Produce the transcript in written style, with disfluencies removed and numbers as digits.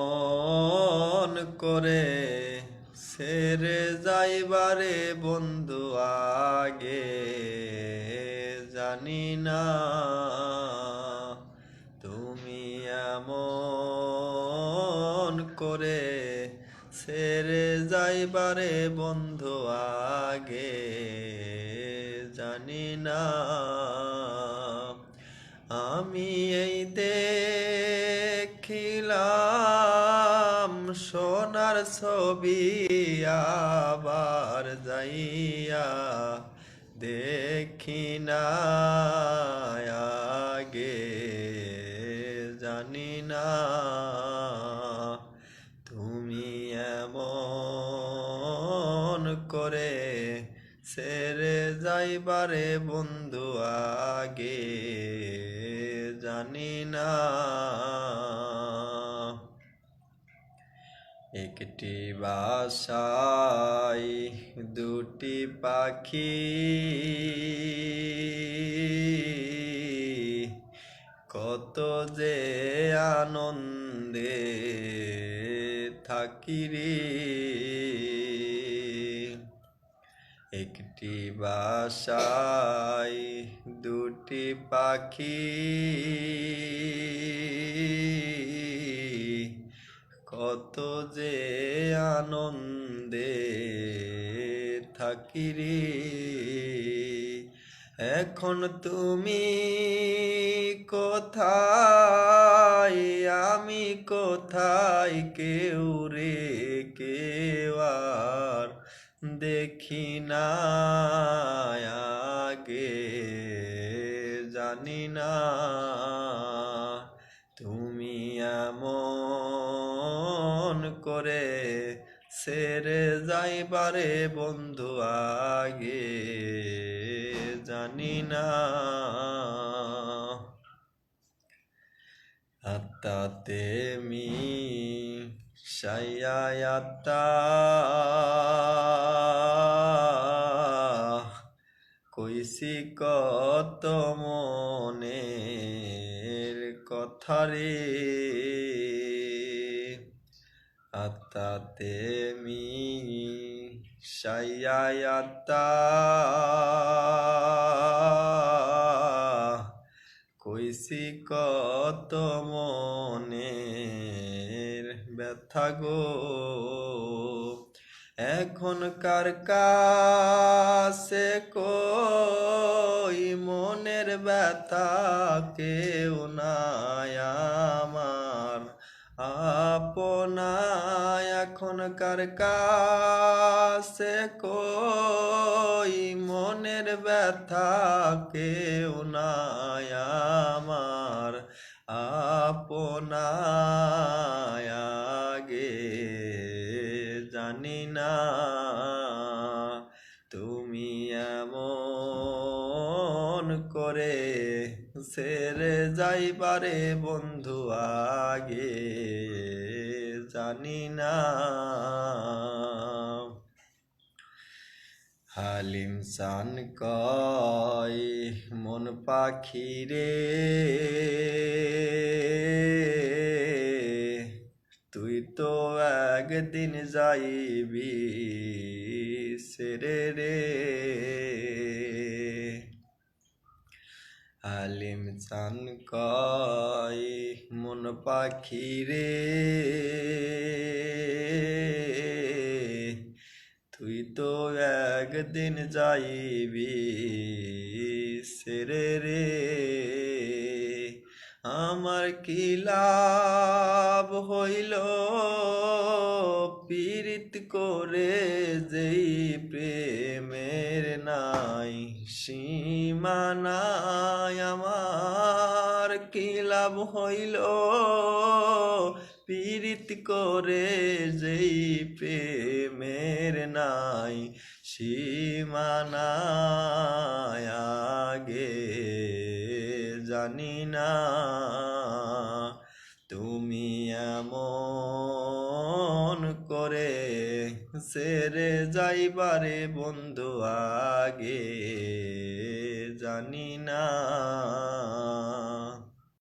এমন করে ছেড়ে যাইবারে বন্ধু আগে জানি না তুমি এমন করে ছেড়ে যাইবারে বন্ধু আগে জানি না আমি এই দেখিলাম সোনার ছবি আবার যাইয়া দেখি না আগে জানি না তুমি এমন করে ছেড়ে যাইবারে বন্ধু আগে জানি না একটি বাসায় দুটি পাখি কত যে আনন্দে থাকি রে একটি বাসায় দুটি পাখি কত যে আনন্দে থাকি রে এখন তুমি কোথায় আমি কোথায় কেউ রে কেউ আর দেখি না আগে জানি না তুমি এমন করে ছেড়ে যাইবারে বন্ধু আগে জানি না আত্মাতে মি সায়াত্তা কইছি কত মনের কথা রে আত্মাতে মি সায়াত্তা কইছি কত মনের ব্যথা গো এখনকার কাছে কই মনের ব্যথা কেউ নাই আমার আপনা এখনকার কাছে কই মনের ব্যথা কেউ নাই আমার আপনা আগে জানি না তুমি এমন করে ছেড়ে যাইবারে বন্ধু আগে জানি না হালিম চান কয় মন পাখি রে তুই তো একদিন যাইবি ছেড়ে রে হালিম চান কয় মন পাখি রে তুই তো একদিন যাইবি ছেড়ে রে আমার কি লাভ হইল পীড়িত করে যেই প্রেমের নাই সীমানাই আমার কি লাভ হইল পীড়িত করে যেই প্রেমের নাই সীমানাই আগে জানি না তুমি এমন করে ছেড়ে যাইবারে বন্ধু আগে জানি না।